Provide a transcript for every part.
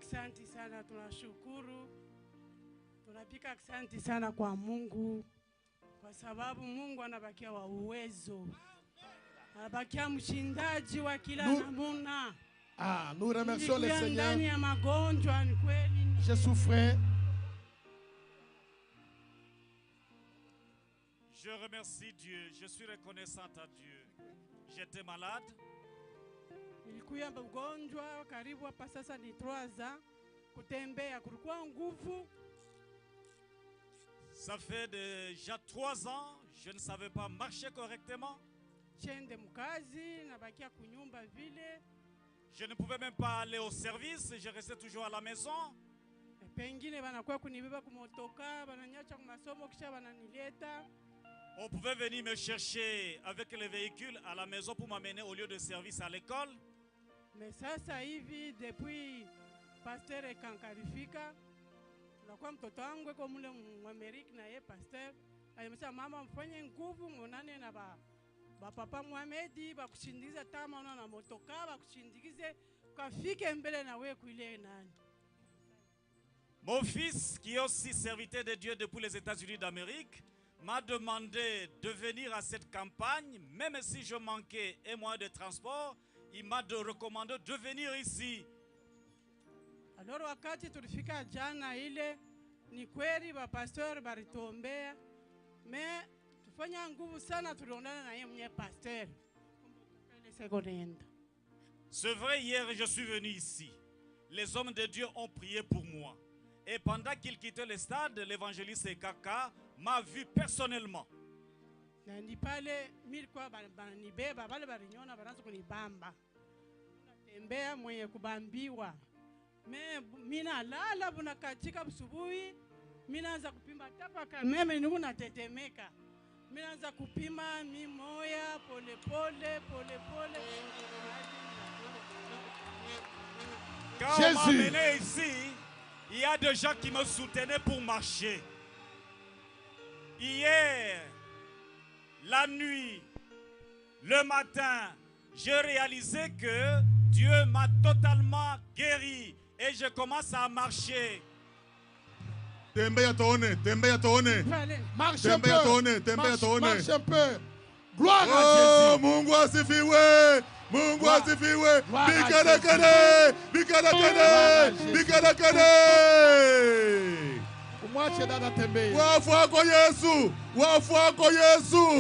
Asante sana, tunashukuru. Tunapika asante sana kwa Mungu kwa sababu Mungu anabakia wa uwezo. Anabakia mshindaji wa kila namna. Nous remercions le Seigneur. Je souffrais. Je remercie Dieu. Je suis reconnaissante à Dieu. J'étais malade. Nilikuwa mgonjwa karibu hapa sasa ni 3 ans. Kutembea kulikuwa nguvu. Ça fait déjà 3 ans, je ne savais pas marcher correctement. Je ne pouvais même pas aller au service, je restais toujours à la maison. On pouvait venir me chercher avec le véhicule à la maison pour m'amener au lieu de service à l'école. Mais ça hivi depuis pasteur Kankarifika, kwa mtoto wangu kwa mule Mwamerika na yeye pasteur, alimsema mama mfanye nguvu monane na papa Muhamedi bakushindikiza tama na motoka bakushindikize kafike mbele na wewe kuile nani. Mon fils, qui est aussi serviteur de Dieu depuis les États-Unis d'Amérique, m'a demandé de venir à cette campagne, même si je manquais un moyen de transport, il m'a recommandé de venir ici. Alors wakati tulifika jana ile ni kweli ba pasteur baritombea mais tufanya nguvu sana tuliondana na yeye mwenye pasteur. C'est vrai, hier je suis venu ici. Les hommes de Dieu ont prié pour moi. Et pendant qu'il quittait le stade, l'évangéliste Kaka m'a vu personnellement. Nandi pale milikuwa banibeba bale barinyona banaanza kunibamba. Tembea mwenye kubambiwa. Mina lala buna katika busubuhi mina anza kupima tapaka meme niku natetemeka mina anza kupima mimoya pole pole. Quand on m'a amené ici, il y a des gens qui me soutenaient pour marcher. Hier, la nuit, le matin, j'ai réalisé que Dieu m'a totalement guéri. Et je commence à marcher. Tembea toone. Marche un peu. Marche un peu. Gloire à Jésus. Mungu asifiwe. Bikadakane. Umwache dada tembea. Wafu wako Yesu.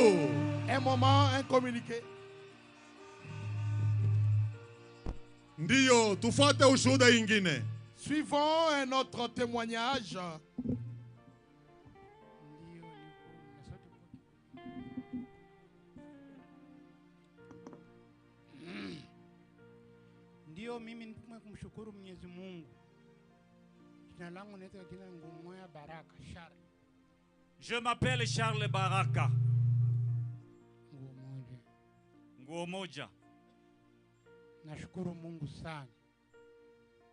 Un moment, un communiqué. Ndiyo, tufuate ushuhuda ingine. Suivons un autre témoignage. Ndiyo mimi kumshukuru Mwenyezi Mungu. Jina langu naitwa jina Ngumoya Baraka Charles. Je m'appelle Charles Baraka. Nguomoja.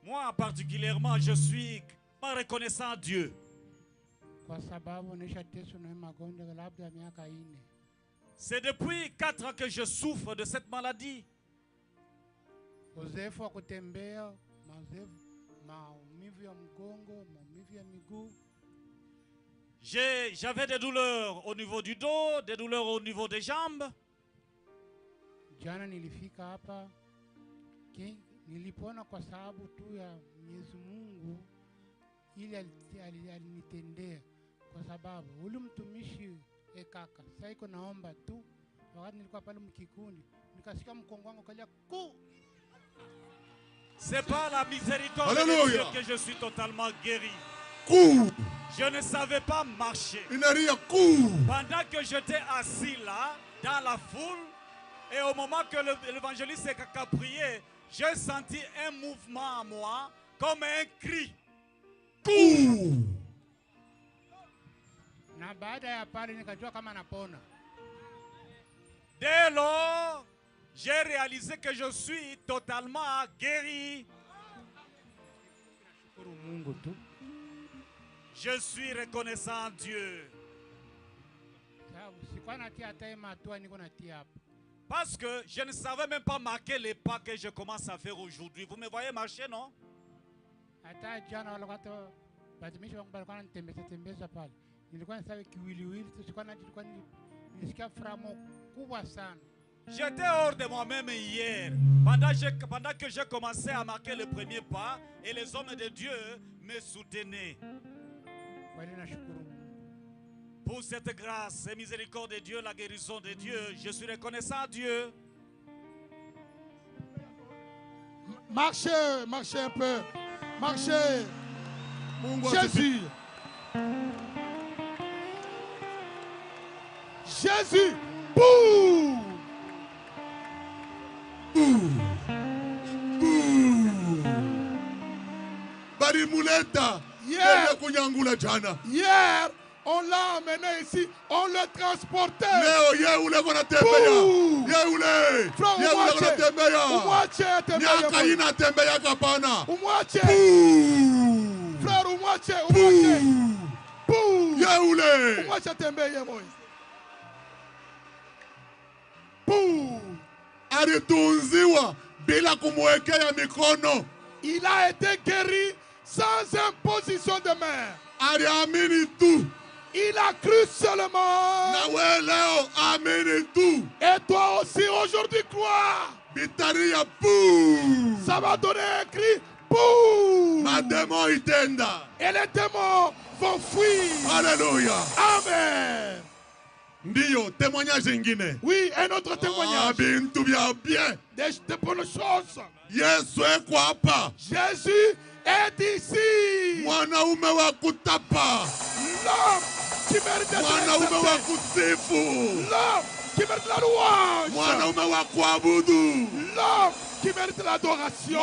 Moi particulièrement, je suis reconnaissant à Dieu. C'est depuis 4 ans que je souffre de cette maladie. J'avais des douleurs au niveau du dos, des douleurs au niveau des jambes. Nilipona kwa sababu tu ya Mwenyezi Mungu ili alinitendea kwa sababu ule mtumishi kaka sasa iko naomba tu wakati nilikuwa pale mkikundi nikasikia mkongo wangu kalia ku. C'est par la miséricorde de Dieu que je suis totalement guéri. Je ne savais pas marcher. Pendant que j'étais assis là dans la foule et au moment que l'évangéliste Kaka priait, j'ai senti un mouvement à moi comme un cri. Dès lors, j'ai réalisé que je suis totalement guéri. Je suis reconnaissant à Dieu. Parce que je ne savais même pas marquer les pas que je commence à faire aujourd'hui. Vous me voyez marcher, non? Hata jana wale watu batumishi wangu walikuwa wanatembeza pale. Nilikuwa nasawa kiwiliwili, nilikuwa nilisikia furaha kubwa sana. J'étais hors de moi-même hier, pendant que j'ai commencé à marquer le premier pas et les hommes de Dieu me soutenaient. Pour cette grâce et miséricorde de Dieu, la guérison de Dieu, je suis reconnaissant à Dieu. Marchez, marchez un peu. Marchez. Jésus. Jésus. Bouh. Bari Muleta. Hier, on l'a amené ici, on l'a transporté. Il a été guéri sans imposition de main. Il a cru seulement. Et toi aussi aujourd'hui crois. Ça va donner un cri. Et les démons vont fuir. Alléluia. Amen. Ndio, témoignage ingine. Oui, un autre témoignage. Des bonnes choses. Jésus est ici. L'homme qui mérite d'être l'homme qui mérite la louange. L'homme qui mérite l'adoration.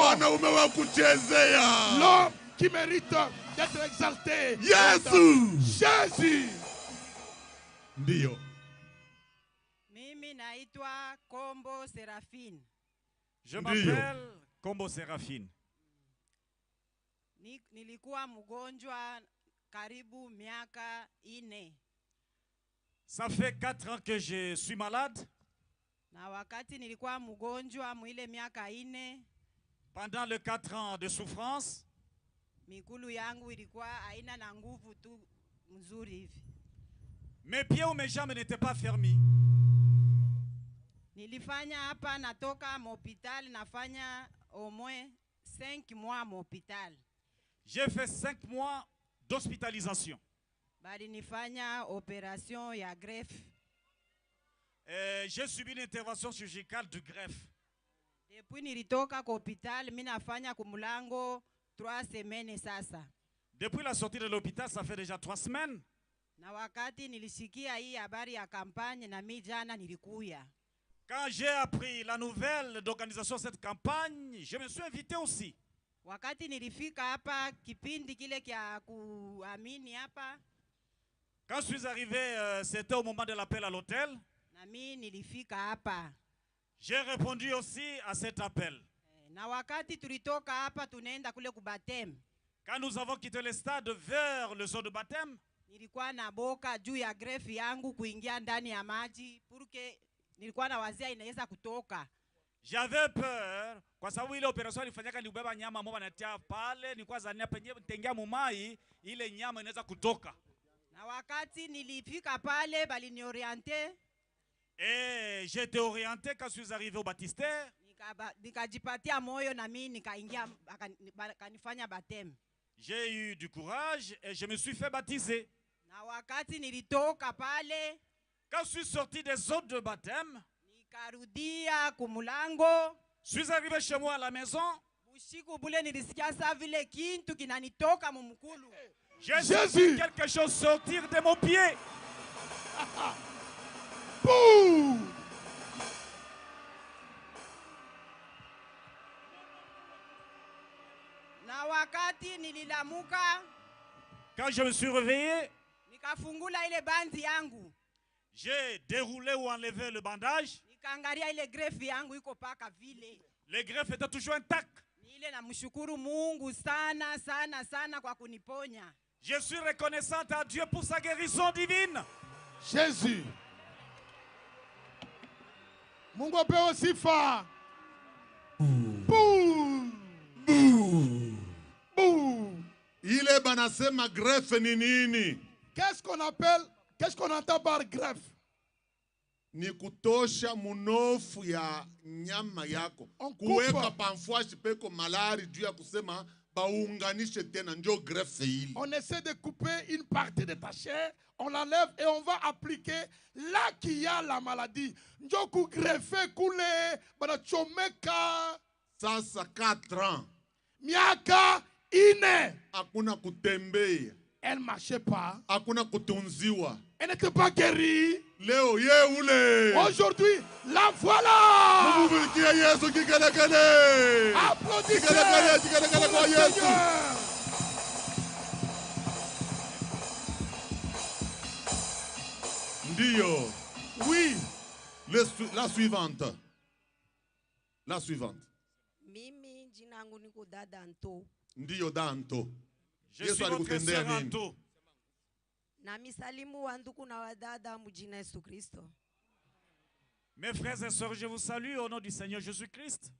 L'homme qui mérite d'être exalté. Jésus. Ndio. Mimi naitwa Kombo Séraphine. Je m'appelle Kombo Séraphine. Nilikuwa mgonjwa karibu miaka 4. Ça fait 4 ans que je suis malade. Na wakati nilikuwa mgonjwa mwile miaka 4, pendant les 4 ans de souffrance, mikulu yangu ilikuwa haina na nguvu tu mzuri hivi. Mes pieds ou mes jambes n'étaient pas fermés. Nilifanya hapa natoka m'hôpital nafanya au moins 5 mois m'hôpital. J'ai fait 5 mois d'hospitalisation. Bali nifanya opération ya greffe. J'ai subi une intervention chirurgicale de greffe. Depuis nilitoka kwa hospital, mimi nafanya kumulango 3 semaines sasa. Depuis la sortie de l'hôpital, ça fait déjà 3 semaines. Na wakati nilisikia hii habari ya campagne na mimi jana nilikuya. Quand j'ai appris la nouvelle d'organisation de cette campagne, je me suis invité aussi. Wakati nilifika hapa kipindi kile kia kuamini hapa. Quand je suis arrivé, c'était au moment de l'appel à l'hôtel. Na mimi nilifika hapa. J'ai répondu aussi à cet appel. Na wakati tulitoka hapa tunaenda kule ku baptême. Quand nous avons quitté le stade vers le zone de baptême, nilikuwa na boka juu ya greffe yangu kuingia ndani ya maji porque nilikuwa na wazia inaweza kutoka. J'avais peur kwa sababu ile operation ilifanyika ni kubeba nyama moja natia pale, nilikuwa zania penye tengia mumai ile nyama inaweza kutoka. Na wakati nilifika pale bali ni orienté. Et j'étais orienté quand je suis arrivé au baptistère. Nikajipatia moyo na mimi nikaingia kanifanya baptême. J'ai eu du courage et je me suis fait baptiser. Na wakati nilitoka pale, quand je suis sorti des zones de baptême, nikarudia kumulango. Je suis arrivé chez moi à la maison. Usiku bule nilisikia saa vile kintu kinanitoka mumukulu. J'ai senti quelque chose sortir de mon pied. Boum! Na wakati nililamuka, quand je me suis réveillé, nikafungula ile bandi yangu. J'ai déroulé ou enlevé le bandage. Nikaangalia ile greffe yangu iko paka vile. Le greffe était toujours intact. Ile namshukuru Mungu sana sana sana kwa kuniponya. Je suis reconnaissant à Dieu pour sa guérison divine. Jésus. Mungu apewe sifa. Boum. Boum. Boum. banasema greffe ni nini? Qu'est-ce qu'on appelle, qu'est-ce qu'on entend par greffe? Ni kutosha munofu ya nyama yako. Kuweka pamfwashi peko malari juu ya kusema baunganishe tena njo greffe hili. On essaie de couper une partie de ta chair, on l'enlève et on va appliquer là qu'il y a la maladie. Njo ku greffe kule banachomeka. Sasa 4 ans. Miaka 4. Hakuna kutembea. Elle ne marchait pas. Hakuna kutunziwa. Elle n'était pas guérie. Leo ye ule. Aujourd'hui, la voilà. Mumubikie Yesu kikelekele. Applaudissez. Kikelekele kwa Yesu. Ndiyo. Oui. La suivante. La suivante. Mimi jina langu niko dada Anto. Ndiyo Danto. Je suis votre sœur Anto. Na misalimu wa ndugu na wadada mjina Yesu Kristo. Mes frères et sœurs, je vous salue au nom du Seigneur Jésus-Christ.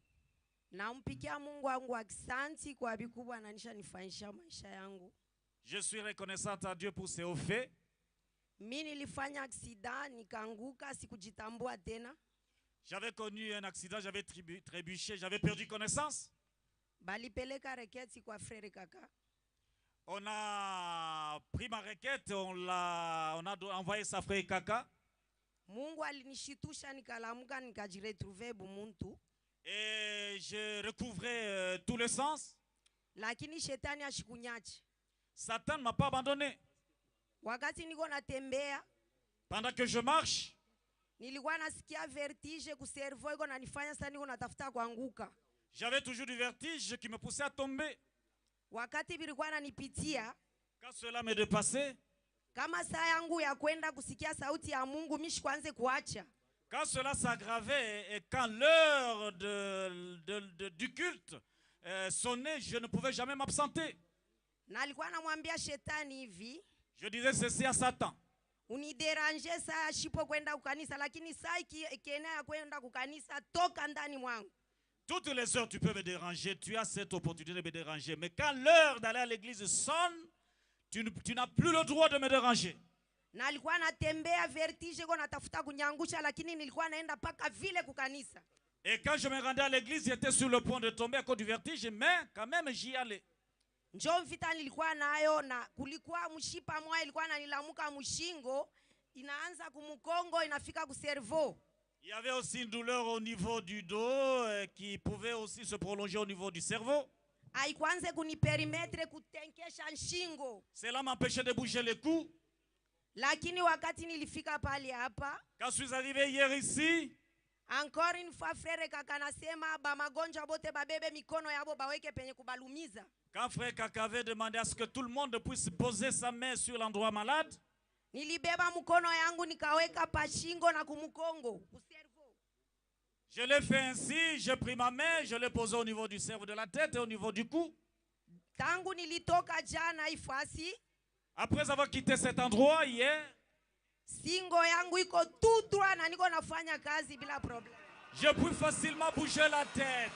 Nampikia Mungu wangu akisanti kwa bikubwa ananisha nifanyisha maisha yangu. Je suis reconnaissante à Dieu pour ses hauts faits. Mimi nilifanya accident nikaanguka sikujitambua tena. J'avais connu un accident, j'avais trébuché, j'avais perdu connaissance. Balipeleka reketi kwa frère kaka. On a pris ma requête, on a envoyé sa frère Kaka. Mungu alinishitusha nikalamuka nikajiretrouver bumuntu. Et je recouvrais tout le sens. Lakini shetani ashikunyachi. Satan ne m'a pas abandonné. Wakati niko natembea, pendant que je marche, nilikuwa nasikia vertige ku cerveau iko nanifanya sasa niko natafuta kuanguka. J'avais toujours du vertige qui me poussait à tomber. Wakati bilikuwa nanipitia, quand cela m'est dépassé, kama saa yangu ya kwenda kusikia sauti ya Mungu mishi kwanze kuacha. Quand cela s'aggravait et quand l'heure du culte sonnait, je ne pouvais jamais m'absenter. Na alikuwa namwambia shetani hivi, je disais ceci à Satan. Uniderange saa shipo kwenda kukanisa, lakini saa ikienea kwenda kukanisa toka ndani mwangu. Toutes les heures tu peux me déranger, tu as cette opportunité de me déranger. Mais quand l'heure d'aller à l'église sonne, tu n'as plus le droit de me déranger. Na alikuwa natembea vertige kwa natafuta kunyangusha, lakini nilikuwa naenda paka vile kukanisa. Et quand je me rendais à l'église, j'étais sur le point de tomber à cause du vertige, mais quand même j'y allais. Njoo vita nilikuwa nayo na kulikuwa mshipa moja ilikuwa nanilamuka mshingo, inaanza kumukongo inafika ku cerveau. Il y avait aussi une douleur au niveau du dos qui pouvait aussi se prolonger au niveau du cerveau. Haikuanze kuniperimetre kutenkesha nshingo. Cela m'empêchait de bouger les coups. Lakini wakati nilifika pale hapa, quand je suis arrivé hier ici, encore une fois frère kaka nasema ba magonjwa bote babebe mikono yabo baweke penye kubalumiza. Quand frère Kaka avait demandé à ce que tout le monde puisse poser sa main sur l'endroit malade, nilibeba mkono yangu nikaweka pa shingo na kumukongo, ku cerveau. Je l'ai fait ainsi, j'ai pris ma main, je l'ai posée au niveau du cerveau de la tête et au niveau du cou. Tangu nilitoka jana ifasi, après avoir quitté cet endroit hier, singo yangu iko tout droit na niko nafanya kazi bila problème. Je peux facilement bouger la tête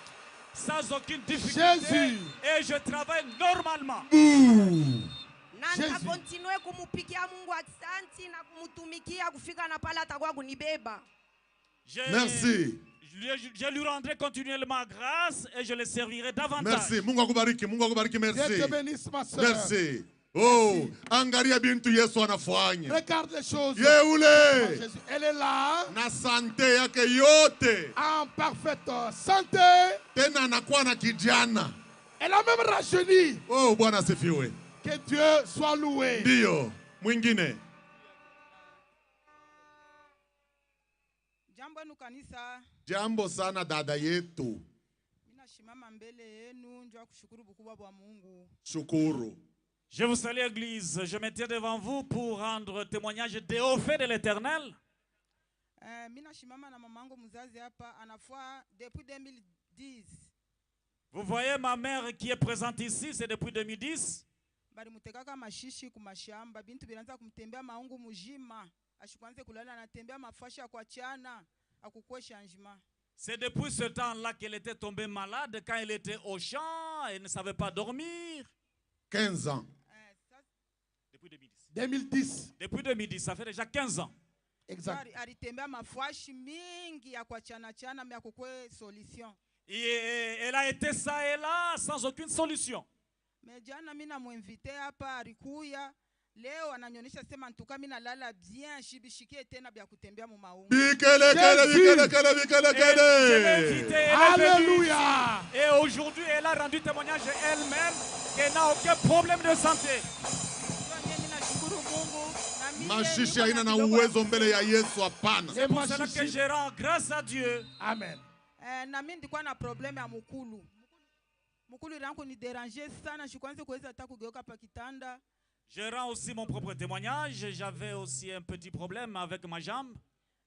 sans aucune difficulté. Jésus. Et je travaille normalement. Na continue kumupikia Mungu asante na kumutumikia kufika na pale atakuwa kunibeba. Merci. Je lui rendrai continuellement grâce et je le servirai davantage. Merci. Mungu akubariki, Mungu akubariki, merci. Dieu te bénisse, ma soeur. Merci. Oh, angalia bintu Yesu anafanya. Regarde les choses. Yeule. Elle est là. Na santé yake yote. En parfaite santé. Tena anakuwa na kijana. Elle a même rajeuni. Oh, Bwana asifiwe. Que Dieu soit loué. Ndio. Mwingine. Jambo nu kanisa. Jambo sana dada yetu. Ninashimama mbele yenu njoo kushukuru bukubwa bwa Mungu. Shukuru. Je vous salue l'église, je me tiens devant vous pour rendre témoignage des hauts faits de l'Éternel. Ninashimama na mamangu mzazi hapa anafua depuis 2010. Vous voyez ma mère qui est présente ici, c'est depuis 2010. Bali mutekaka mashishi kumashamba bintu bilanza kumtembea maungu mujima ashikwanze kulala anatembea mafashi ya kuachana akukwe changement. C'est depuis ce temps-là qu'elle était tombée malade quand elle était au champ, elle ne savait pas dormir. 15 ans. Depuis 2010. 2010. Depuis 2010, ça fait déjà 15 ans. Exact. Alitembea mafashi mingi ya kuachana mea kukwe solution. Et elle a été ça et là sans aucune solution. Mais jana mina muinvite hapa alikuya. Leo ananyonyesha sema ntuka mina lala bien shibishikie tena bya kutembea mu maungu. Alléluia. Et aujourd'hui elle a rendu témoignage elle-même qu'elle n'a aucun problème de santé. Mashishi haina na uwezo mbele ya Yesu hapana. C'est pour cela que je rends grâce à Dieu. Amen. Na mimi ndikuwa na problème ya mukulu. Mukulu rangu ni déranger sana, shikwanze kuweza hata kugeuka pa kitanda. Je rends aussi mon propre témoignage. J'avais aussi un petit problème avec ma jambe.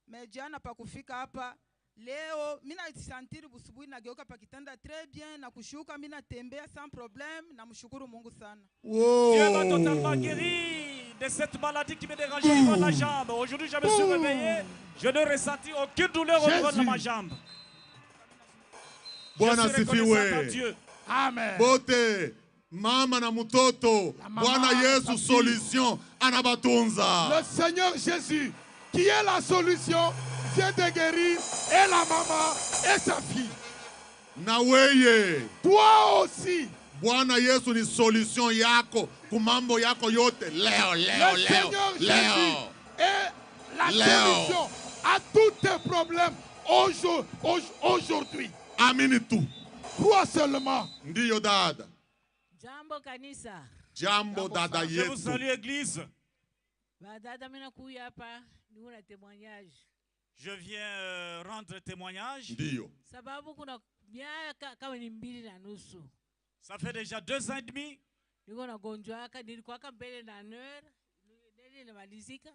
Mais jana pa kufika hapa leo mina sentiri busubuhi nageuka pa kitanda très bien na kushuka mina tembea sans problème na mshukuru Mungu sana. Wow. Dieu m'a totalement guéri de cette maladie qui me dérangeait au niveau de la jambe. Aujourd'hui, je me suis réveillé. Je ne ressentis aucune douleur au niveau de ma jambe. Je suis reconnaissant à Dieu. Amen. Bote, mama na mtoto, Bwana Yesu solution anabatunza. Le Seigneur Jésus, qui est la solution, vient de guérir et la maman et sa fille. Na weye, Toi aussi. Bwana Yesu ni solution yako kumambo yako yote leo. Le Seigneur Jésus est la solution à tous tes problèmes aujourd'hui. Amini tu. Crois seulement. Ndiyo dada. Jambo kanisa. Jambo dada Je vous yetu. salue église. Badada mina kuya hapa ni una témoignage. Je viens rendre témoignage. Ndiyo. Sababu kuna miaka kama ni 2.5. Ça fait déjà 2 ans et demi. Niko na gonjwa aka nilikuwa mbele na neur. Nili nimalizika.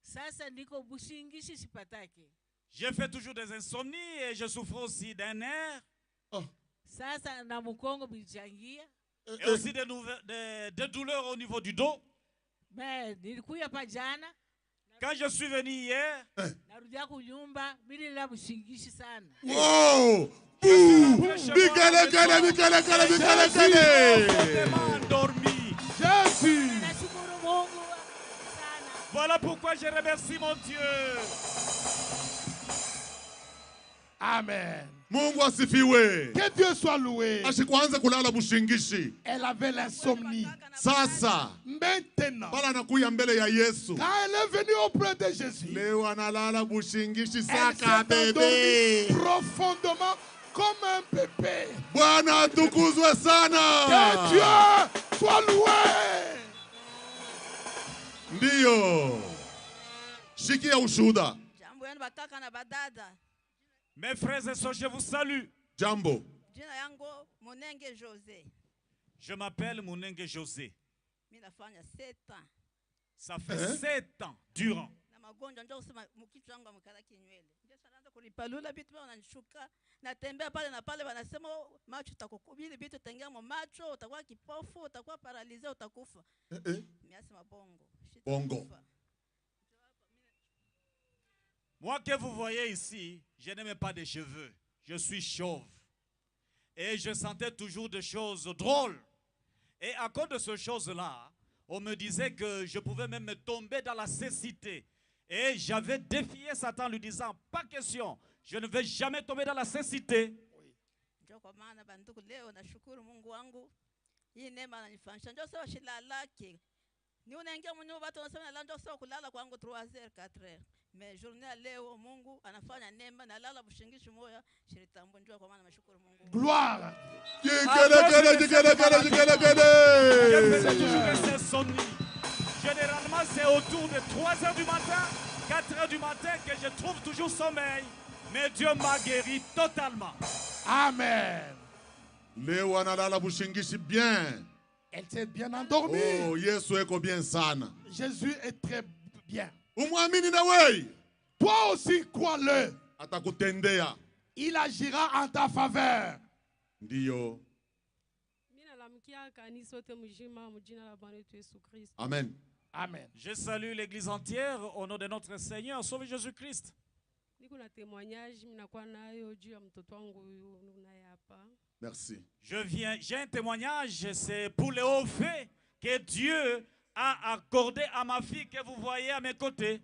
Sasa niko bushingishi sipatake. J'ai fait toujours des insomnies et je souffre aussi d'un nerf. Oh. Sasa na mukongo bilichangia. Et aussi des douleurs au niveau du dos. Mais nilikuya pa jana. Quand je suis venu hier, narudia kunyumba mimi nila bushingishi sana. Wow! Bikele. Endormi. Jésus. Nashukuru Mungu sana. Voilà pourquoi je remercie mon Dieu. Amen. Mungu asifiwe. Que Dieu soit loué. Ashikuanza kulala bushingishi. Elle avait l'insomnie. Sasa Maintenant, pala anakuya mbele ya Yesu. quand elle est venue auprès de Jésus, Leo analala bushingishi elle saka s'est endormie bebe. profondément comme un bébé. Bwana atukuzwe sana. Que Dieu soit loué. Ndiyo. Shikia ushuda. Jambo yenu bakaka na badada. Mes frères et sœurs, je vous salue. Jambo. Jina yangu Monenge José. Je m'appelle Monenge José. Mimi nafanya 7 ans. Ça fait 7 ans durant. Na magonjwa ndio kusema mkichwa wangu amekala kinywele. Ndio sanaanza kulipalula vitu vya unanishuka. Natembea pale na pale wanasema macho utakukubili vitu utaingia mu macho, utakuwa kipofu, utakuwa paralize, utakufa. Mimi nasema bongo. Bongo. Moi que vous voyez ici, je n'ai même pas de cheveux. Je suis chauve. Et je sentais toujours des choses drôles. Et à cause de ces choses-là, on me disait que je pouvais même me tomber dans la cécité. Et j'avais défié Satan en lui disant, pas question, je ne vais jamais tomber dans la cécité. Ndio kwa maana banduku leo nashukuru Mungu wangu. Hii neema ananifanyisha. Ndio sawa shilalake. Ni unaingia mwenyewe watu wanasema la ndio sawa kulala kwangu 3h 4h. Mais journée leo Mungu anafanya neema na lala bushingishi moya shiritambo njoo kwa maana nashukuru Mungu. Gloire. Je faisais toujours des insomnies. Généralement, c'est autour de 3h du matin, 4h du matin que je trouve toujours sommeil. Mais Dieu m'a guéri totalement. Amen. Leo analala bushingishi bien. Elle s'est bien endormie. Oh, Yesu eko bien sana. Jésus est très bien. Umwamini na wei. Toi aussi crois-le. Atakutendea. Il agira en ta faveur. Ndiyo. Amen. Amen. Je salue l'église entière au nom de notre Seigneur, Sauve Jésus-Christ. Merci. J'ai un témoignage, c'est pour les hauts faits que Dieu a accordé à ma fille que vous voyez à mes côtés.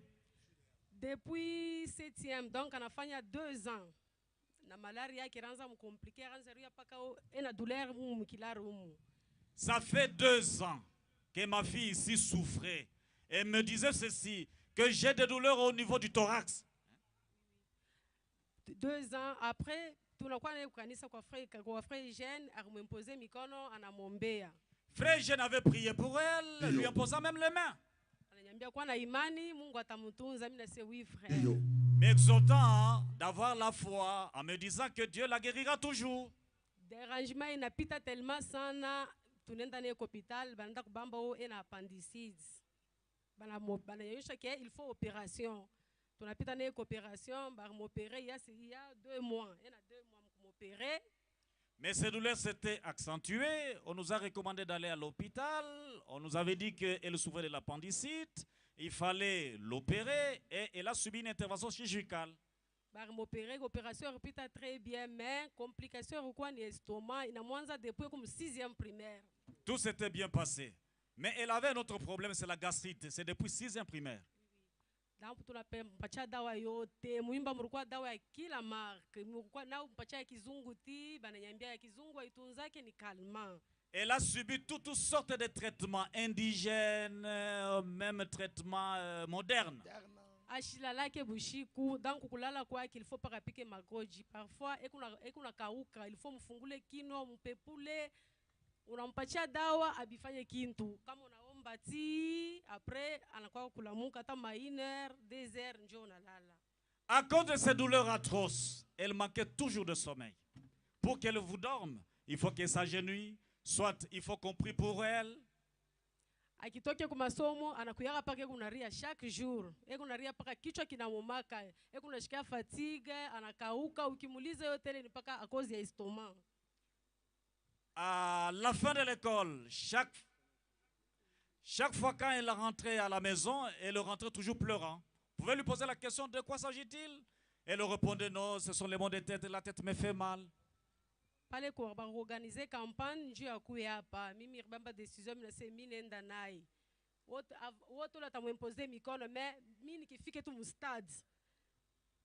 Depuis 7e, donc on a fait 2 ans. La malaria qui est compliquée, douleur. Ça fait 2 ans que ma fille ici souffrait. Et me disait ceci, que j'ai des douleurs au niveau du thorax. 2 ans après, frère Eugène a imposé mikono anamombea. Frère Eugène avait prié pour elle, lui imposant même les mains. M'exhortant d'avoir la foi en me disant que Dieu la guérira toujours. Dérangement inapita tellement sana tunenda na hôpital banda kubamba o ena appendicitis. Bana yosha ke il faut opération. Tunapita na opération ba m'opérer il y a 2 mois. Il y a 2 mois m'opérer. Mais ces douleurs s'étaient accentuées. On nous a recommandé d'aller à l'hôpital. On nous avait dit qu'elle souffrait de l'appendicite. Il fallait l'opérer et elle a subi une intervention chirurgicale. L'opération répète très bien, mais complication quoi ni estomac. Il a moins depuis comme 6e primaire. Tout s'était bien passé. Mais elle avait un autre problème, c'est la gastrite. C'est depuis 6e primaire. Donc tunapatia dawa yote muimba mlikuwa dawa ya kila marque mlikuwa nao mpatia kizungu ti bananyambia ya kizungu aitunzake ni calmant. Elle a subi toutes sortes de traitements indigènes, même traitements modernes. Ashila lake bushiku donc kulala kwake il faut pas piquer magoji parfois ekuna kauka il faut mfungule kino mpepule unampatia dawa abifanye kintu kama unaomba ti après anakuwa kulamuka hata 1h 2h njo unalala. À cause de ces douleurs atroces, elle manquait toujours de sommeil. Pour qu'elle vous dorme, il faut qu'elle s'agenouille, soit il faut qu'on prie pour elle. Akitoke ku masomo anakuyaga paka kunaria chaque jour. Kunaria paka kichwa kinamumaka. Kunashikia fatigue, anakauka ukimuliza yote ni paka à cause ya estomac. À la fin de l'école, chaque fois quand elle rentrait à la maison, elle rentrait toujours pleurant. Vous pouvez lui poser la question, de quoi s'agit-il? Elle répondait, non, ce sont les maux de tête, la tête me fait mal. Pale kwa organiser campagne juu ya kuya hapa mimi ribamba decision mimi nasema mimi nenda naye wote la tamwimposer mikono mais mimi nikifike tu mustad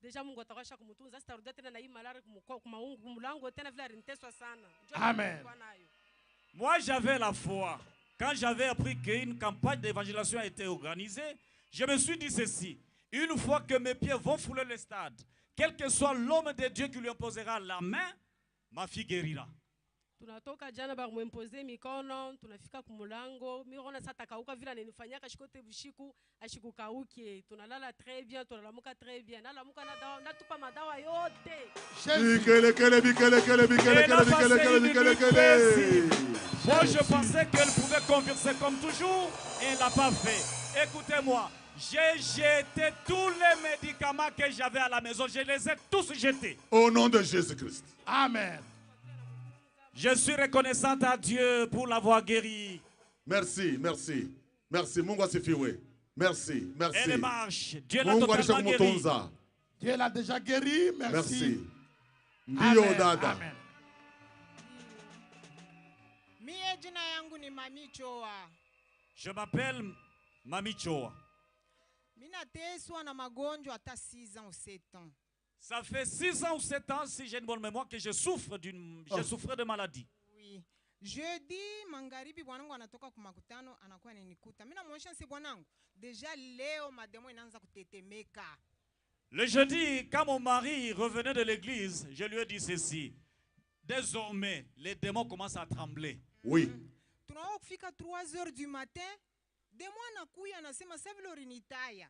deja Mungu atakasha kumtunza sitarudia tena na hii malaria kumaungu mlango tena vile aliniteswa sana. Amen. Moi j'avais la foi. Quand j'avais appris qu'une campagne d'évangélisation a été organisée, je me suis dit ceci: une fois que mes pieds vont fouler le stade, quel que soit l'homme de Dieu qui lui imposera la main, ma fille guérira. Tunatoka jana ba kumimposer mikono, tunafika kumulango, mimi ona sasa takauka vile ananifanyaka shikote bushiku, ashikukauke. Tunalala très bien, tunalamuka très bien. Nalamuka na dawa, natupa madawa yote. Moi je pensais qu'elle pouvait converser comme toujours et elle l'a pas fait. Écoutez-moi, j'ai jeté tous les médicaments que j'avais à la maison, je les ai tous jetés. Au nom de Jésus-Christ. Amen. Je suis reconnaissante à Dieu pour l'avoir guérie. Merci, merci. Merci. Mungu asifiwe. Merci, merci. Elle marche. Dieu l'a totalement guérie. Dieu l'a déjà guéri. Merci. Ndio dada. Amen. Mie jina yangu ni Mami Choa. Je m'appelle Mami Choa. Mina teswa na magonjwa hata 6 ans ou 7 ans. Ça fait 6 ans ou 7 ans, si j'ai une bonne mémoire, que je souffre de maladie. Oui. Jeudi, mangaribi bwanangu anatoka kumakutano anakuwa ananikuta. Mimi namuonyesha si bwanangu. Deja leo mademo inaanza kutetemeka. Le jeudi, quand mon mari revenait de l'église, je lui ai dit ceci: désormais, les démons commencent à trembler. Oui. Tunaona kufika 3h du matin, demo anakuya anasema sasa vile ulinitaya.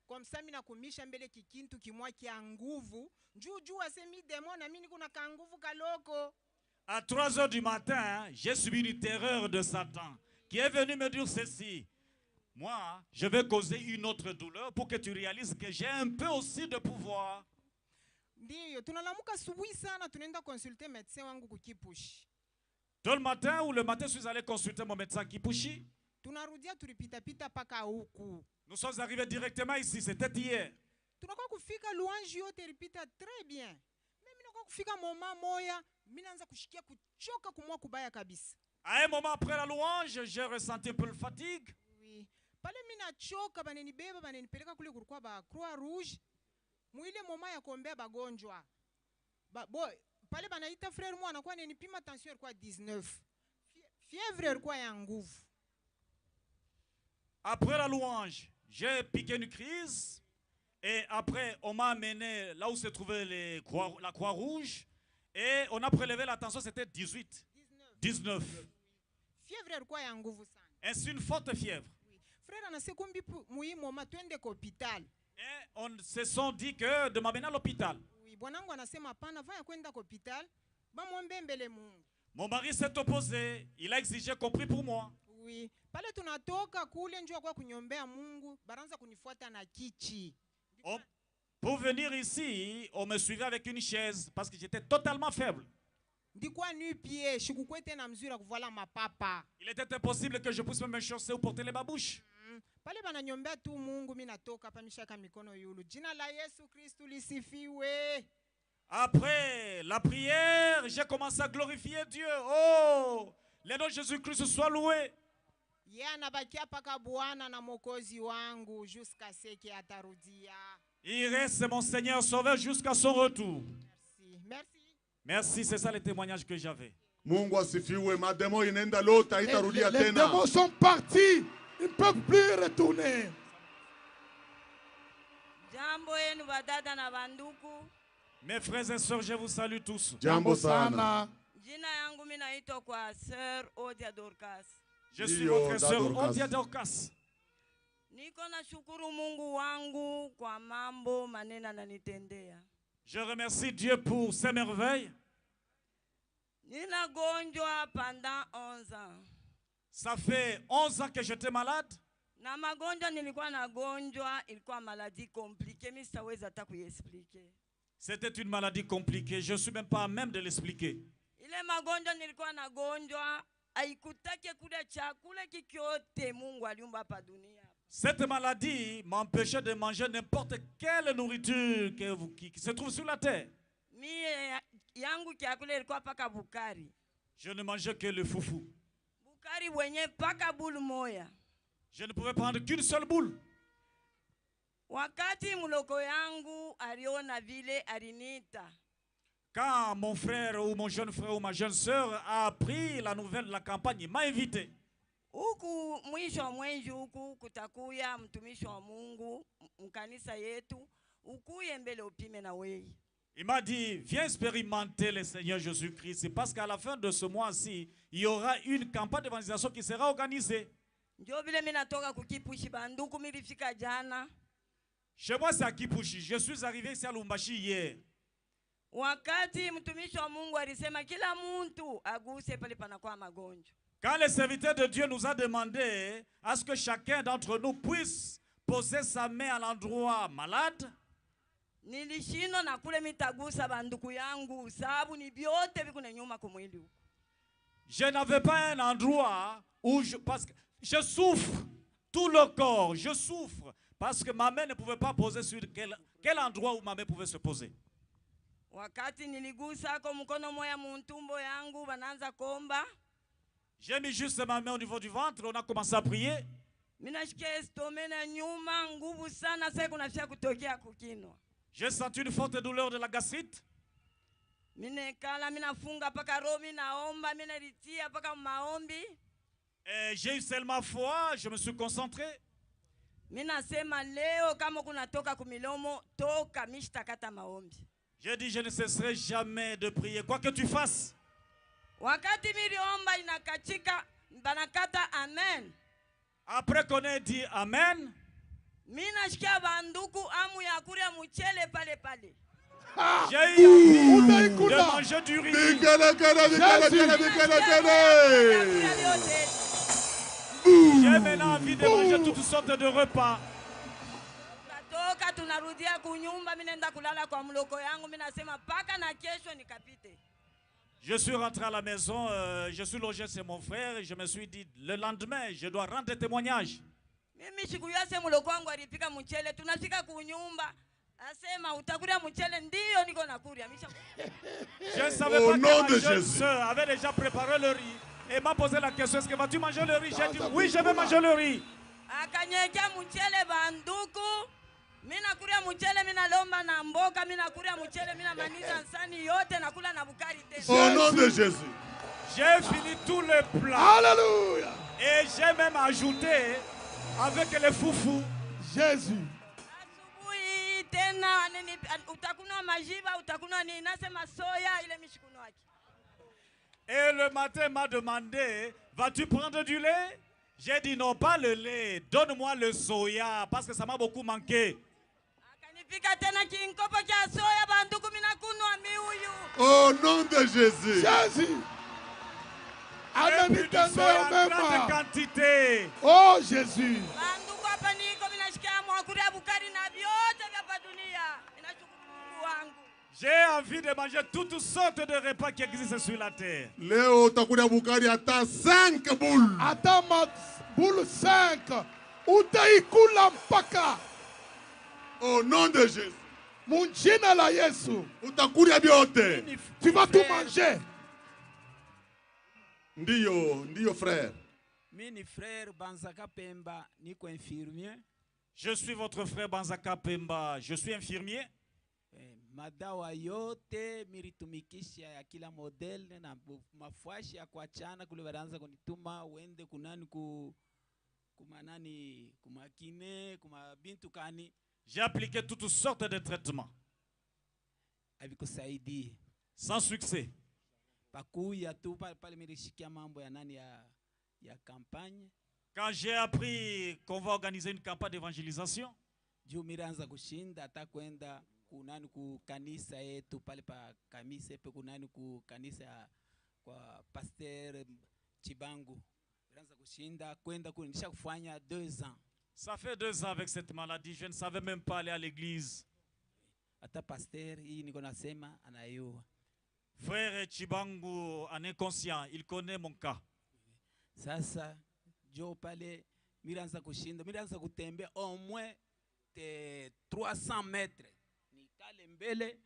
Comme ça mina kumisha mbele kikintu kimwa kia nguvu juu asemi demo na mimi kuna ka nguvu kaloko. À 3h du matin, j'ai subi une terreur de Satan qui est venu me dire ceci: moi, je vais causer une autre douleur pour que tu réalises que j'ai un peu aussi de pouvoir. Ndio, tunalamuka subuhi sana tunaenda consulter médecin wangu kukipushi. Tôt le matin ou le matin, je suis allé consulter mon médecin Kipushi. Tunarudia tulipita pita paka huku. Nous sommes arrivés directement ici, c'était hier. Tunakuwa kufika louange yote ilipita très bien. Mimi nakuwa kufika moment moya, mimi naanza kushikia kuchoka kumwa kubaya kabisa. À un moment après la louange, j'ai ressenti un peu de fatigue. Oui. pale mina choka banenibeba banenipeleka kule kulikuwa ba Croix Rouge muile moma ya kuombea bagonjwa pale banaita frère moi anakuwa ananipima tension ilikuwa 19 fièvre ilikuwa ya nguvu. Après la louange, j'ai piqué une crise et après on m'a amené là où se trouvait la Croix-Rouge et on a prélevé la tension, c'était 18, 19. Fièvre ilikuwa ya nguvu sana. Ainsi une forte fièvre. Frère anasekumbi muhimu mama twende kwa hospital. Et on se sont dit que de m'amener à l'hôpital. Oui, bwanangu anasema hapana, vaya kwenda kwa hospital, bamwombe mbele Mungu. Mon mari s'est opposé, il a exigé qu'on prie pour moi. Oui, pale tunatoka kule njoo kwa kunyombea Mungu, baranza kunifuata na kichi. Pour venir ici, on me suivait avec une chaise parce que j'étais totalement faible. Ndikuwa nu pied, shikukwete na mzuri kuvala mapapa. Il était impossible que je puisse me chausser ou porter les babouches. Pale bananyombea tu Mungu, mimi natoka hapa mishaka mikono yulu. Jina la Yesu Kristo lisifiwe. Après la prière, j'ai commencé à glorifier Dieu. Oh, le nom de Jésus-Christ soit loué. Anabakia paka Bwana na Mwokozi wangu jusqu'à ce qu'il atarudia. Il reste mon Seigneur Sauveur jusqu'à son retour. Merci. Merci. Merci, c'est ça le témoignage que j'avais. Mungu asifiwe, mademo inenda lota itarudia tena. Les démons sont partis, ils ne peuvent plus retourner. Jambo yenu badada na banduku. Mes frères et sœurs, je vous salue tous. Jambo sana. Jina yangu mimi naitwa kwa Sir Odia Dorcas. Je suis votre sœur Odia Dorcas. Niko na shukuru Mungu wangu kwa mambo manena nanitendea. Je remercie Dieu pour ses merveilles. Nina gonjwa pendant 11 ans. Ça fait 11 ans que j'étais malade. Na magonjwa nilikuwa nagonjwa ilikuwa maladie compliquée, mimi sitaweza hata kuiexpliquer. C'était une maladie compliquée, je ne suis même pas à même de l'expliquer. Ile magonjwa nilikuwa nagonjwa haikutake kula chakula kikyote Mungu aliumba hapa dunia. Cette maladie m'empêchait de manger n'importe quelle nourriture qui se trouve sur la terre. Yangu chakula ilikuwa paka bukari. Je ne mangeais que le foufou. Bukari wenye paka boule moya. Je ne pouvais prendre qu'une seule boule. Wakati muloko yangu aliona vile alinita. Quand mon frère ou mon jeune frère ou ma jeune sœur a appris la nouvelle de la campagne, il m'a invité. Huku mwisho wa mwezi huku kutakuya mtumishi wa Mungu mkanisa yetu ukuye mbele upime na wewe. Il m'a dit, viens expérimenter le Seigneur Jésus-Christ parce qu'à la fin de ce mois-ci, il y aura une campagne d'évangélisation qui sera organisée. Ndio vile mimi natoka kukipushi banduku milifika jana. Chez moi c'est à Kipushi. Je suis arrivé ici à Lumbashi hier. Wakati mtumishi wa Mungu alisema kila mtu aguse pale panakuwa magonjwa. Quand le serviteur de Dieu nous a demandé à ce que chacun d'entre nous puisse poser sa main à l'endroit malade, nilishino na kule mitagusa banduku yangu sababu ni biote bikuna nyuma kumwili huko. Je n'avais pas un endroit où parce que je souffre tout le corps, je souffre parce que ma main ne pouvait pas poser sur quel endroit où ma main pouvait se poser. Wakati niligusa kwa mkono moya muntumbo yangu bananza komba. J'ai mis juste ma main au niveau du ventre, on a commencé à prier. J'ai senti une forte douleur de la gastrite. Et j'ai eu seulement foi, je me suis concentré. J'ai dit je ne cesserai jamais de prier, quoi que tu fasses. Wakati miliomba inakachika banakata amen. Après qu'on ait dit amen, mina shikia banduku amu ya kuria mchele pale pale. J'ai eu envie de manger du riz. J'ai maintenant envie de manger toutes sortes de repas. Natoka tunarudia kunyumba, mimi nenda kulala kwa mloko yangu, mimi nasema paka na kesho nikapite. Je suis rentré à la maison, je suis logé chez mon frère et je me suis dit, le lendemain, je dois rendre témoignage. Je ne savais pas que ma jeune sœur avait déjà préparé le riz et m'a posé la question, est-ce que vas-tu manger le riz? J'ai dit, oui, je vais manger le riz. akanyekea mchele banduku. Mina kuria mchele, mina lomba na mboka, mina kuria mchele, mina maniza nsani yote na kula na bukari tena. Au nom de Jésus. J'ai fini tout le plat. Alléluia. Et j'ai même ajouté avec les foufous. Jésus. Asubuhi tena nini utakunwa majiba, utakunwa nini nasema soya ile mishikuno yake. Et le matin m'a demandé, vas-tu prendre du lait? J'ai dit non, pas le lait, donne-moi le soya parce que ça m'a beaucoup manqué. Au nom de Jésus. Jésus. Et puis du soya en grande quantité. Oh Jésus. J'ai envie de manger toutes sortes de repas qui existent sur la terre. Léo, utakuja bukari ata 5 boules. Ata boule 5. Utaikula mpaka. Au nom de Jésus. Munjina la Yesu. Utakuria biote. Tu vas tout manger. Ndiyo frère. Mini frère Banzaka Pemba, niko infirmier. Je suis votre frère Banzaka Pemba, je suis infirmier. Madawa yote miritumikisha ya kila model na mafuashi ya kuachana kule baranza kunituma uende kunani kumanani kumakine kumabintu kani. J'ai appliqué toutes sortes de traitements. Avikusaidie. Sans succès. Pakuya tu pale mirishikia mambo ya nani ya campagne. Quand j'ai appris qu'on va organiser une campagne d'évangélisation, juu miranza kushinda atakwenda kunani ku kanisa yetu pale pa kamise pe kunani ku kanisa kwa pasteur Chibangu. Miranza kushinda kwenda kunisha kufanya 2 ans. Ça fait 2 ans avec cette maladie, je ne savais même pas aller à l'église. Ata pasteur hii niko nasema anayua. Frère Chibangu en inconscient, il connaît mon cas. Sasa jo pale miranza kushinda, miranza kutembea au moins 300 mètres. Nikale mbele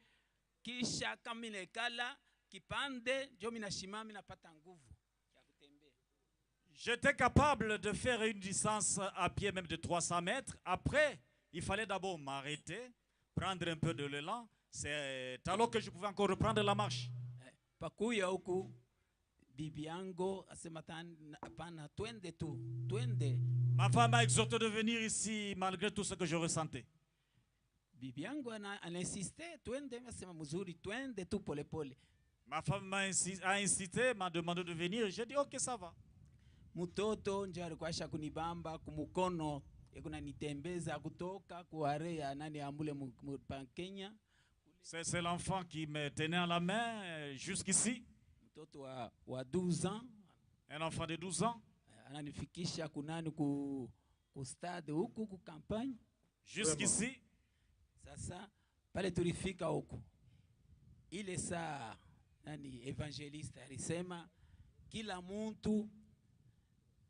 kisha kama nikala kipande jo minashimama napata nguvu ya kutembea. J'étais capable de faire une distance à pied même de 300 mètres. Après, il fallait d'abord m'arrêter, prendre un peu de l'élan. C'est alors que je pouvais encore reprendre la marche. Pakuya huku bibi yangu asema hapana twende tu twende. Ma femme m'a exhorté de venir ici malgré tout ce que je ressentais. Bibi yangu ana insisté twende, asema mzuri twende tu pole pole. Ma femme a incité, m'a demandé de venir. J'ai dit ok, ça va. Mtoto nje alikuwa kunibamba kumukono ekuna nitembeza kutoka kuarea nani ambule pa Kenya. C'est l'enfant qui me tenait à la main jusqu'ici. Mtoto wa 12 ans. Un enfant de 12 ans. Ananifikisha kunani ku stade huku ku campagne. Jusqu'ici. Sasa pale tulifika huku. Ile saa nani evangeliste alisema kila mtu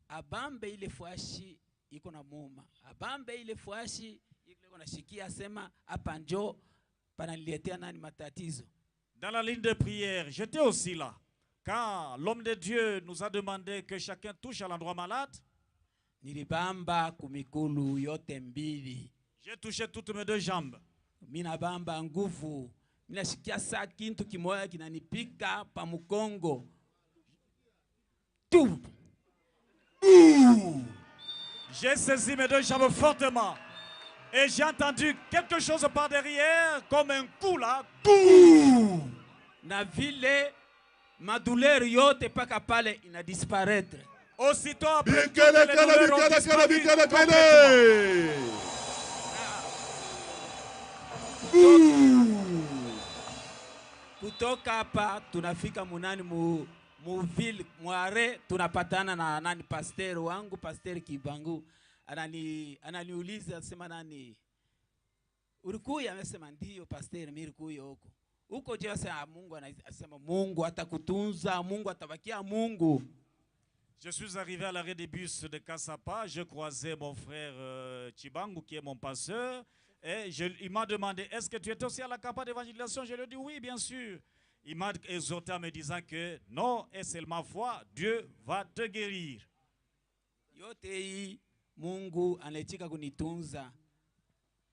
abambe ile fuashi iko na muma. Abambe ile fuashi iko na shikia asema hapa njoo pananiletea nani matatizo. Dans la ligne de prière, j'étais aussi là. Quand l'homme de Dieu nous a demandé que chacun touche à l'endroit malade, nilibamba kumikulu yote mbili. J'ai touché toutes mes 2 jambes. Mina bamba nguvu. Mina shikia saa kintu kimoya kinanipika pa mukongo. Tout. J'ai saisi mes 2 jambes fortement. Et j'ai entendu quelque chose par derrière, comme un coup là. Na vile ma douleur yote paka pale ina disparaître. Aussitôt après, toutes les douleurs ont disparu kutoka hapa tunafika munani mu ville mware tunapatana na nani pasteur wangu pasteur Kibangu ananiuliza sema nani ulikuya, amesema ndio pasteur mimi nilikuya huko je sasa Mungu anasema Mungu atakutunza, Mungu atabakia Mungu. Je suis arrivé à l'arrêt des bus de Kasapa, je croisais mon frère Chibangu qui est mon pasteur et il m'a demandé est-ce que tu étais aussi à la campagne d'évangélisation? Je lui ai dit oui bien sûr. Il m'a exhorté en me disant que non, et c'est ma foi, Dieu va te guérir. Yote Mungu anaitika kunitunza.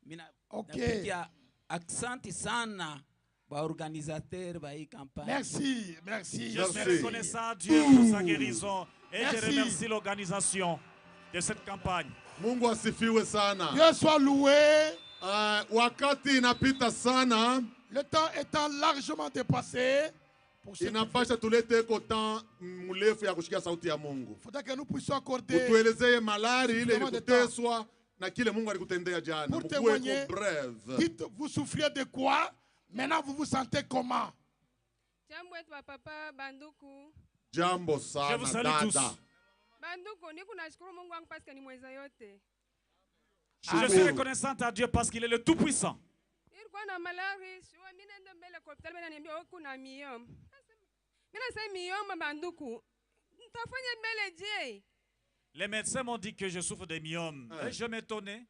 Mina napigia aksanti sana ba organisateur ba hii campagne. Merci, merci. Je suis reconnaissant à Dieu pour sa guérison et je remercie l'organisation de cette campagne. Mungu asifiwe sana. Dieu soit loué. Wakati inapita sana. Le temps étant largement dépassé. Inapasha tulete temps mrefu ya kushikia sauti ya Mungu. Faudrait que nous puissions accorder. Utuelezee malari ile ilikuteswa na kile Mungu alikutendea jana. Pour témoigner, dites, vous souffriez de quoi? Maintenant, vous vous sentez comment? Jambo sana, je vous salue tous. Je suis reconnaissante à Dieu parce qu'il est le Tout-Puissant. Les médecins m'ont dit que je souffre de myome. Et je m'étonnais.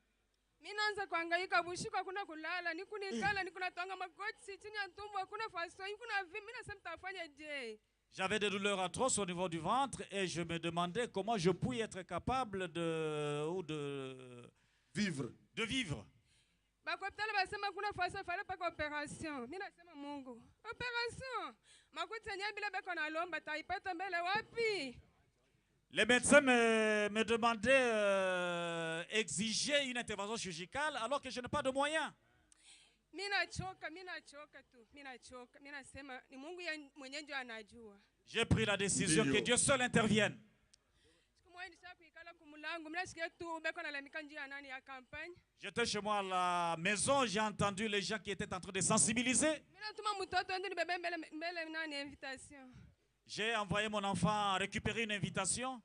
J'avais des douleurs atroces au niveau du ventre et je me demandais comment je pouvais être capable de vivre. De vivre. Les médecins me demandaient exiger une intervention chirurgicale alors que je n'ai pas de moyens. J'ai pris la décision que Dieu seul intervienne. J'étais chez moi à la maison, j'ai entendu les gens qui étaient en train de sensibiliser. J'ai envoyé mon enfant récupérer une invitation.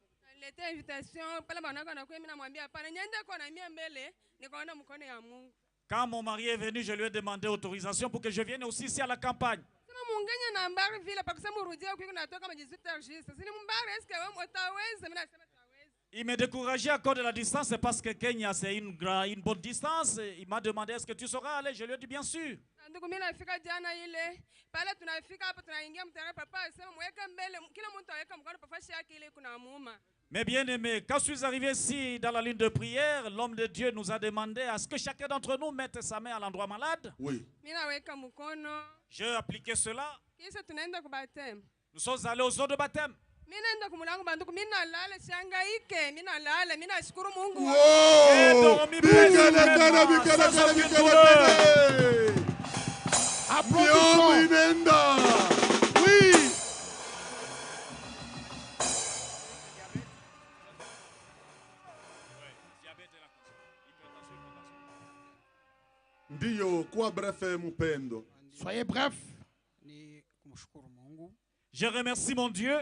Quand mon mari est venu, je lui ai demandé autorisation pour que je vienne aussi ici à la campagne. Il m'a découragé à cause de la distance parce que Kenya c'est une bonne distance. Il m'a demandé est-ce que tu sauras aller. Je lui ai dit bien sûr. Mais bien aimé, quand je suis arrivé ici dans la ligne de prière, l'homme de Dieu nous a demandé à ce que chacun d'entre nous mette sa main à l'endroit malade. Oui. J'ai appliqué cela. Nous sommes allés aux eaux de baptême. Oui. Ndiyo, kuwa bref mupendo. Soyez bref. Je remercie mon Dieu.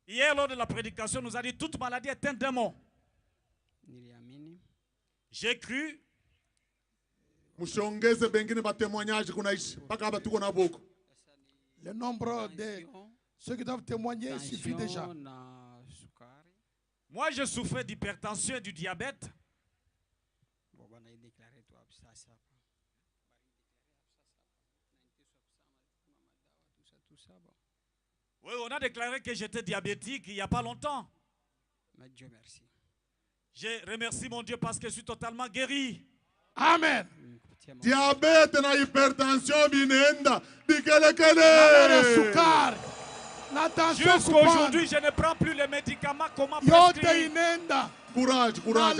Hier, lors de la prédication, nous a dit toute maladie est un démon. J'ai cru. Le nombre de ceux qui doivent témoigner suffit déjà. Moi, je souffrais d'hypertension et du diabète. Oui, on a déclaré que j'étais diabétique il n'y a pas longtemps. Mais Dieu merci. Je remercie mon Dieu parce que je suis totalement guéri. Amen. Diabète na hypertension binenda jusqu'à aujourd'hui, je ne prends plus les médicaments. Comment prescrire? Courage, courage.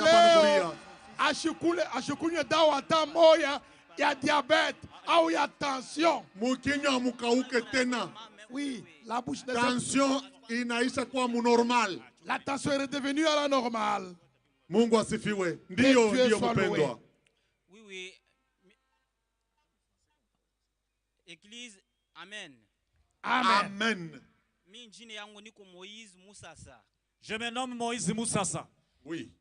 Ashukunywe dawa hata moya ya diabète au ya tension. Mukinywa mukauke tena. Oui, la bouche de tension inaisha kuwa normal. La tension est redevenue à la normale. Mungu asifiwe. Ndio mpendwa. Oui, oui. Église, amen. Amen. Amen. Je me nomme Moïse Moussassa. Oui.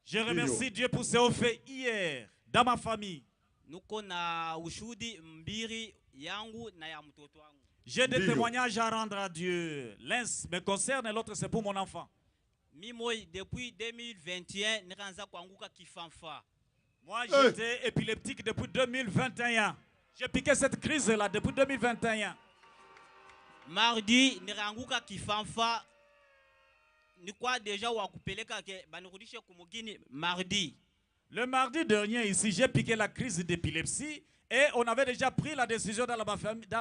Je remercie Dieu pour ce qu'il fait hier dans ma famille. J'ai des témoignages à rendre à Dieu. L'un me concerne et l'autre c'est pour mon enfant. Depuis 2021, moi j'étais épileptique depuis 2021. J'ai piqué cette crise-là depuis 2021. Mardi, niranguka kifanfa. Ni quoi déjà wakupeleka ke banurudishe kumugini mardi. Le mardi dernier ici, j'ai piqué la crise d'épilepsie et on avait déjà pris la décision dans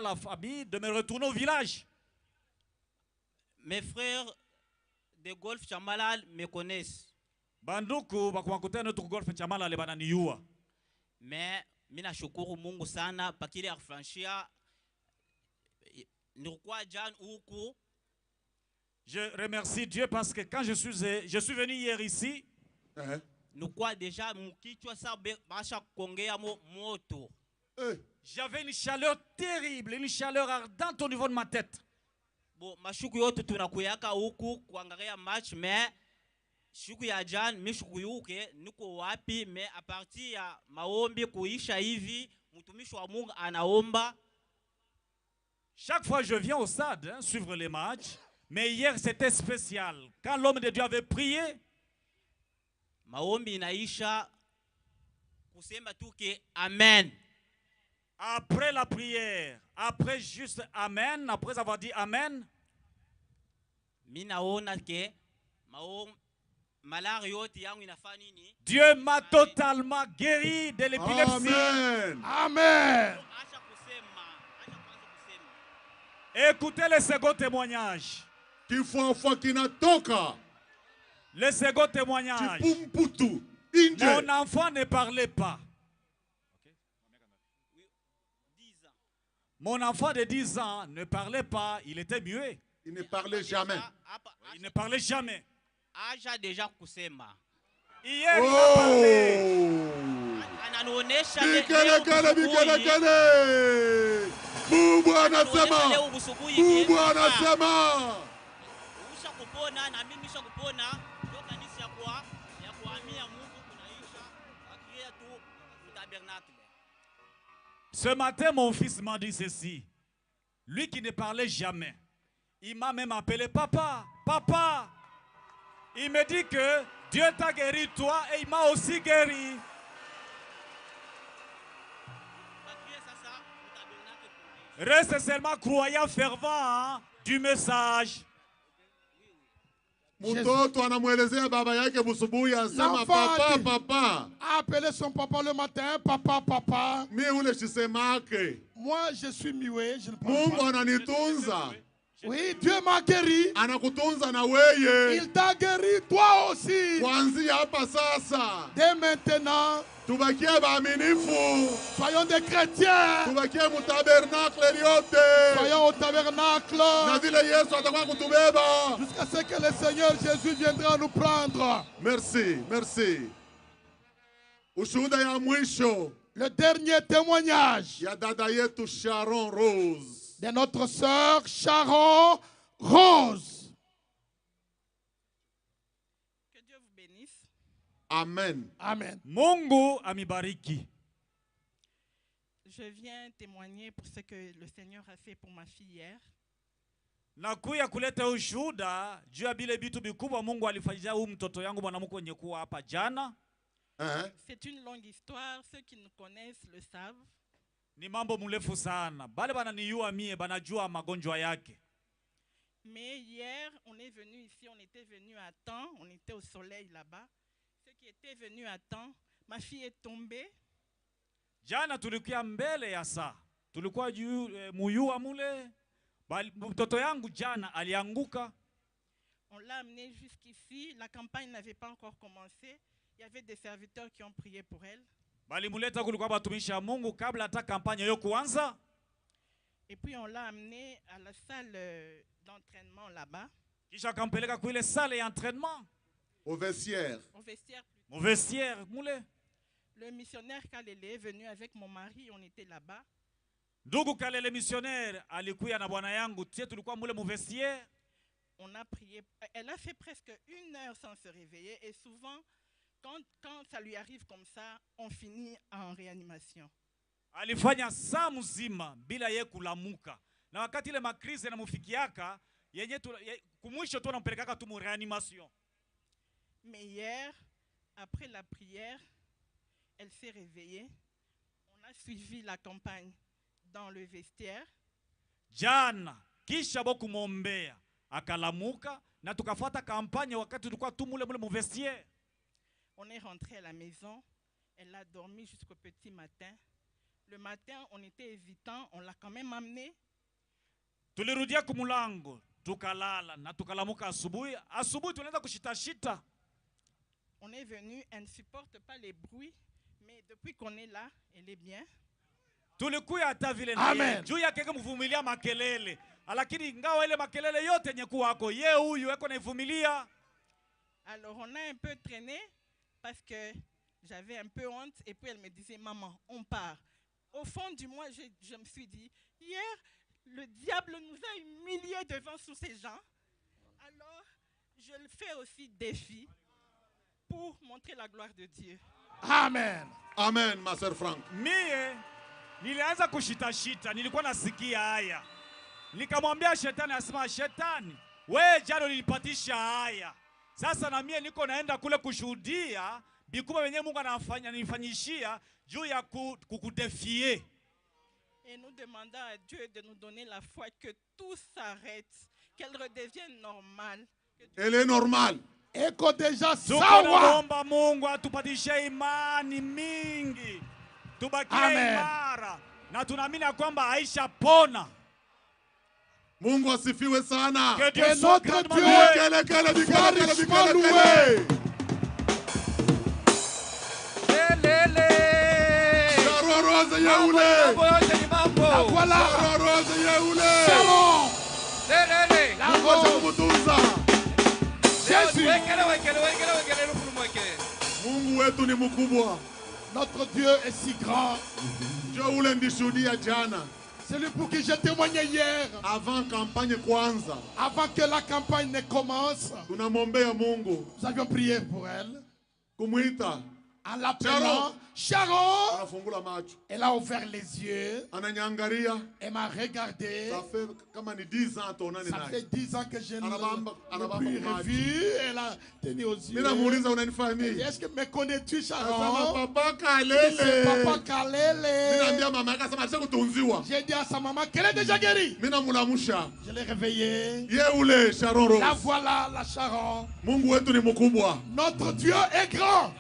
la famille de me retourner au village. Mes frères de golf Chamalal me connaissent. Banduku bakumakuta notre golf Chamalal bananiyua. Mais mina shukuru Mungu sana pakili arfranchia nirukwa jan uku. Je remercie Dieu parce que quand je suis venu hier ici, déjà j'avais une chaleur terrible, une chaleur ardente au niveau de ma tête. Bon, mashuku yote tunakuyaka huku kuangalia match mais shuku ya jan mishuku yuke niko wapi mais a partir ya maombi kuisha hivi mtumishi wa Mungu anaomba. Chaque fois je viens au stade suivre les matchs. Mais hier, c'était spécial. Quand l'homme de Dieu avait prié, maombi inaisha kusema tu ke amen. Après la prière, après juste amen, après avoir dit amen, minaona ke malari yote yangu inafanya nini? Dieu m'a totalement guéri de l'épilepsie. Amen. Amen. Écoutez le second témoignage. Le second témoignage. Mon enfant ne parlait pas. Mon enfant de 10 ans ne parlait pas, il était muet. Il ne parlait jamais. Il ne parlait jamais. Aja déjà kusema. Hier, il a parlé. Ananonesha Bubu anasema. Bubu anasema. Usha kupona na mimi nisha kupona. Ndio kanisa ya kuhamia Mungu kunaisha. Akia tu tabernacle. Ce matin, mon fils m'a dit ceci. Lui qui ne parlait jamais. Il m'a même appelé papa. Papa. Il me dit que Dieu t'a guéri toi et il m'a aussi guéri. Reste seulement croyant fervent du message. Mtoto anamwelezea baba yake busubuhi asema papa papa. A appelé son papa le matin, papa papa. Mimi ule shisemake. Moi je suis muet, je ne parle Mungu pas. ananitunza. Oui, Dieu m'a guéri. Anakutunza na weye. Il t'a guéri toi aussi. Kuanzia hapa sasa. Dès maintenant, tubakie baaminifu. Soyons des chrétiens. Tubakie mu tabernacle yote. Soyons au tabernacle. Na vile Yesu atakuwa kutubeba. Jusqu'à ce que le Seigneur Jésus viendra nous prendre. Merci, merci. Ushuhuda ya mwisho. Le dernier témoignage. Ya dada yetu Sharon Rose. De notre sœur Sharon Rose. Que Dieu vous bénisse. Amen. Amen. Mungu amibariki. Je viens témoigner pour ce que le Seigneur a fait pour ma fille hier. Nakuya kuleta ushuhuda juu ya bile vitu vikubwa Mungu alifanyia huyu mtoto yangu mwanamke mwenye kuwa hapa jana. C'est une longue histoire, ceux qui nous connaissent le savent. Ni mambo mrefu sana. Bale bananiyua mie banajua magonjwa yake. Mais hier, on est venu ici, on était venu à temps, on était au soleil là-bas. Ceux qui étaient venus à temps, ma fille est tombée. Jana tulikuwa mbele ya saa. Tulikuwa muyua mule. Mtoto yangu jana alianguka. On l'a amenée jusqu'ici, la campagne n'avait pas encore commencé. Il y avait des serviteurs qui ont prié pour elle. Balimuleta kulikuwa batumishi ya Mungu kabla hata kampanya yo kuanza. Et puis on l'a amené à la salle d'entraînement là-bas. Kisha kampeleka kwa ile salle d'entraînement. Au vestiaire. Au vestiaire. Au vestiaire, mule. Le missionnaire Kalele est venu avec mon mari, on était là-bas. Ndugu Kalele missionnaire alikuya na bwana yangu, tie tulikuwa mule mu vestiaire. On a prié. Elle a fait presque 1 heure sans se réveiller et souvent quand ça lui arrive comme ça, on finit en réanimation. Alifanya saa mzima bila ye kulamuka. Na wakati ile makrize na mufikiaka, yenye kumwisho tu anampelekaka tu mu réanimation. Mais hier, après la prière, elle s'est réveillée. On a suivi la campagne. dans le vestiaire. Jana kisha bo kumwombea akalamuka na tukafuata kampanye wakati tulikuwa tumule mule mu vestiaire. On est rentré à la maison, elle a dormi jusqu'au petit matin. Le matin, on était hésitant, on l'a quand même amené. Tulirudia kumulango, tukalala na tukalamuka asubuhi. Asubuhi tulianza kushitashita. On est venu, elle ne supporte pas les bruits, mais depuis qu'on est là, elle est bien. Tulikuya hata vile na yeye. Juu yake kumvumilia makelele. Lakini ingawa ile makelele yote yenye kuwako, yeye huyu yuko naivumilia. Alors on a un peu traîné parce que j'avais un peu honte et puis elle me disait maman, on part. Au fond du moi, je me suis dit, hier, le diable nous a humiliés devant tous ces gens. Alors, je le fais aussi défi pour montrer la gloire de Dieu. Amen. Amen, ma sœur Frank. Mie, nilianza kushitashita, nilikuwa nasikia haya. Nikamwambia shetani, asema shetani, wewe jana ulinipatisha haya. Sasa na mie niko naenda kule kushuhudia bikubwa wenyewe Mungu ananifanyishia juu ya kukudefie. Et nous demandons à Dieu de nous donner la foi que tout s'arrête, qu'elle redevienne normale. Elle est normale. Eko deja sawa. Tunaomba Mungu atupatishe imani mingi. Tubakie imara. Na tunaamini kwamba Aisha pona. Mungu asifiwe sana. Que Dieu soit grandement loué. Mungu wetu ni mkubwa. Notre Dieu est si grand. Celui pour qui j'ai témoigné hier. Avant campagne kwanza. Avant que la campagne ne commence. Tunamwombea Mungu. Nous avions prié pour elle. Kumuita. En l'appelant Sharon, elle a ouvert les yeux. Elle m'a regardé. Ça fait comme 10 ans Ça fait 10 ans que je ne l'ai plus revue. Elle a tenu aux yeux. Est-ce que me connais-tu, Sharon? Papa C'est Papa Kalele. J'ai dit à sa maman qu'elle est déjà guérie. Je l'ai réveillée. Sharon Rose. La voilà, la Sharon. Mungu wetu ni mkubwa. Notre Dieu est grand.